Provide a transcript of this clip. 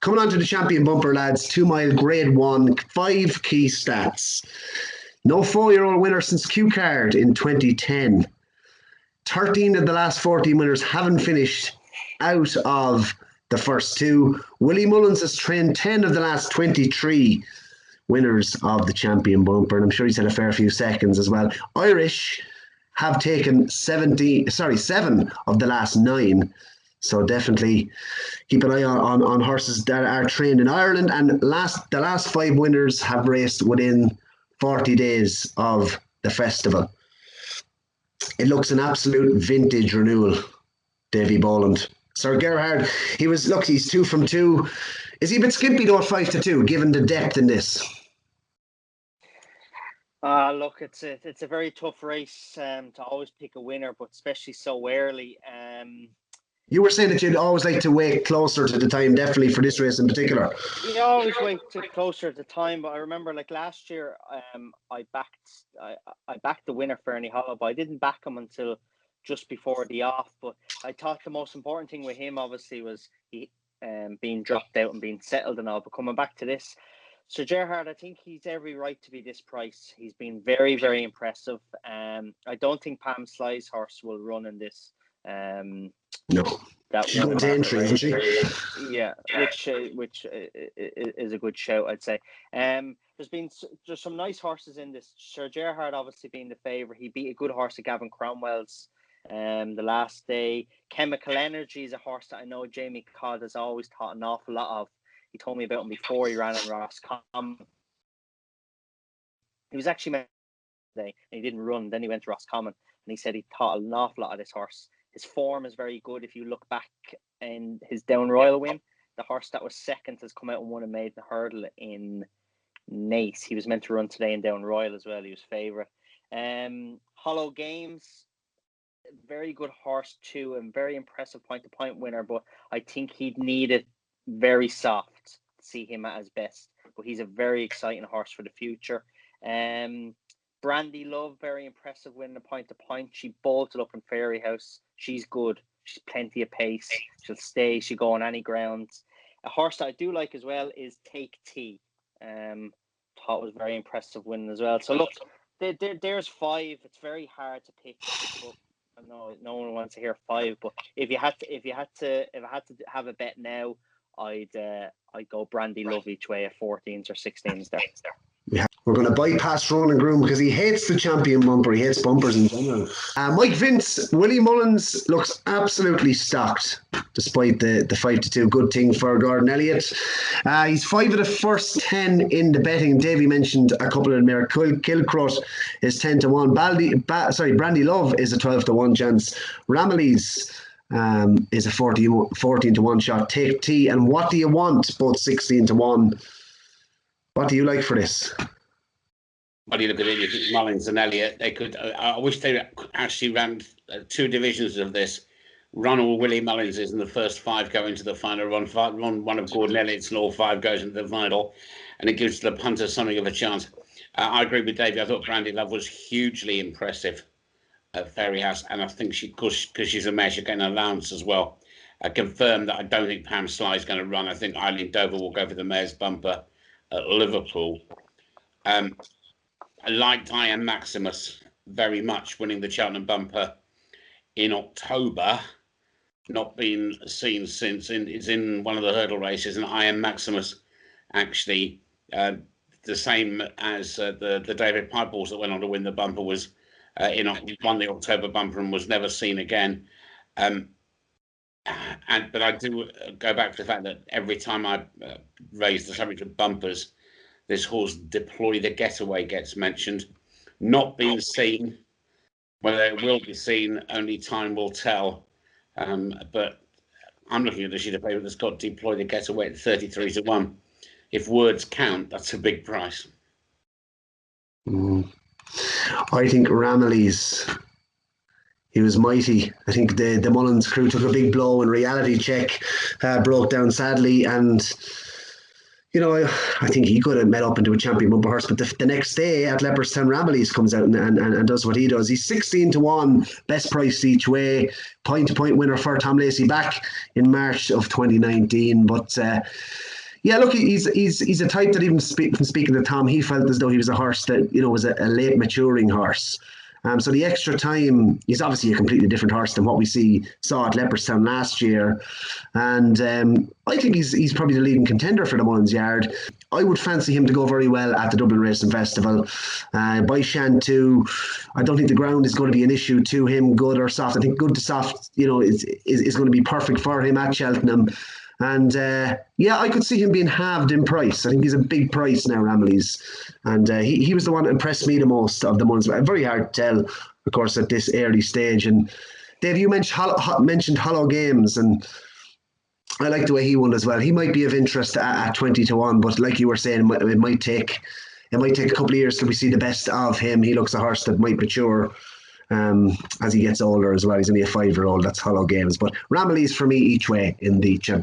Coming on to the champion bumper, lads. 2 mile grade 1, 5 key stats. No 4-year-old winner since Q-Card in 2010. 13 of the last 14 winners haven't finished out of the first 2. Willie Mullins has trained 10 of the last 23 winners of the champion bumper, and I'm sure he's had a fair few seconds as well. Irish have taken 7 of the last 9. So definitely keep an eye on horses that are trained in Ireland. And the last 5 winners have raced within 40 days of the festival. It looks an absolute vintage renewal, Davy Boland. Sir Gerhard, he's 2 from 2. Is he a bit skimpy though at 5 to 2, given the depth in this? Look, it's a very tough race to always pick a winner, but especially so early. You were saying that you'd always like to wait closer to the time, definitely for this race in particular. You always wait closer to the time, but I remember like last year, I backed the winner, Fernie Hollow, but I didn't back him until just before the off. But I thought the most important thing with him, obviously, was he being dropped out and being settled and all. But coming back to this, Sir Gerhard, I think he's every right to be this price. He's been very, very impressive. I don't think Pam Sly's horse will run in this. No, she's going to entry, isn't she? Yeah, which is a good shout, I'd say. There's some nice horses in this. Sir Gerhard obviously being the favourite. He beat a good horse at Gavin Cromwell's the last day. Chemical Energy is a horse that I know Jamie Codd has always thought an awful lot of. He told me about him before he ran in Roscommon. He was actually meant today and he didn't run. Then he went to Roscommon and he said he thought an awful lot of this horse. His form is very good. If you look back in his Down Royal win, the horse that was second has come out and won a maiden hurdle in Naas. He was meant to run today in Down Royal as well. He was favourite. Hollow Games, very good horse too, and very impressive point-to-point winner. But I think he'd need it very soft to see him at his best. But he's a very exciting horse for the future. Brandy Love, very impressive winning a point-to-point. She bolted up in Fairy House. She's good. She's plenty of pace. She'll stay. She'll go on any grounds. A horse that I do like as well is Take Tea. Thought was very impressive winning as well. So look, there's 5. It's very hard to pick. But I know no one wants to hear 5, but if I had to have a bet now, I'd go Brandy Love each way at 14s or 16s there. We're going to bypass Ronan Groome because he hates the champion bumper. He hates bumpers in general. Mike Vince, Willie Mullins looks absolutely stocked despite the 5 to 2. Good thing for Gordon Elliott. He's 5 of the first 10 in the betting. Davy mentioned a couple of them there. Kilcruit is 10 to 1. Brandy Love is a 12 to 1 chance. Ramillies is a 14 to 1 shot. Take Tea and What Do You Want, both 16 to 1. What do you like for this? Well, you look at it, Mullins and Elliott. They could. I wish they actually ran 2 divisions of this. Run all Willie Mullins is in the first 5 go into the final. Run one of Gordon Elliott's and all 5 goes into the final, and it gives the punter something of a chance. I agree with Davey. I thought Brandy Love was hugely impressive at Fairy House, and I think because she's a mare, she's getting an allowance as well. I confirmed that I don't think Pam Sly is going to run. I think Eileen Dover will go for the mare's bumper at Liverpool. I liked I Am Maximus very much, winning the Cheltenham bumper in October. Not been seen since. Is in one of the hurdle races, and I Am Maximus actually the same as the David Pipe horse that went on to win the bumper was won the October bumper and was never seen again. But I do go back to the fact that every time I raise the subject of bumpers, this horse Deploy the Getaway gets mentioned. Not being seen. Whether it will be seen, only time will tell. But I'm looking at a sheet of paper that's got Deploy the Getaway at 33 to 1. If words count, that's a big price. I think Ramillies, he was mighty. I think the Mullins crew took a big blow in Reality Check, broke down sadly, and I think he could have met up into a champion bumper horse, but the next day at Leopardstown, Ramillies comes out and does what he does. He's 16-1, best price each way, point-to-point winner for Tom Lacey back in March of 2019. But yeah, look, he's a type that even from speaking to Tom, he felt as though he was a horse that was a late maturing horse. So the extra time, he's obviously a completely different horse than what we saw at Leopardstown last year. And I think he's probably the leading contender for the Mullins Yard. I would fancy him to go very well at the Dublin Racing Festival. By Shan too, I don't think the ground is going to be an issue to him, good or soft. I think good to soft, is going to be perfect for him at Cheltenham. And yeah, I could see him being halved in price. I think he's a big price now, Ramillies. And he was the one that impressed me the most of the ones. Very hard to tell, of course, at this early stage. And Dave, you mentioned Hollow Games, and I like the way he won as well. He might be of interest at 20-1, but like you were saying, it might take a couple of years till we see the best of him. He looks a horse that might mature as he gets older as well. He's only a 5-year-old. That's Hollow Games. But Ramillies for me each way in the champion.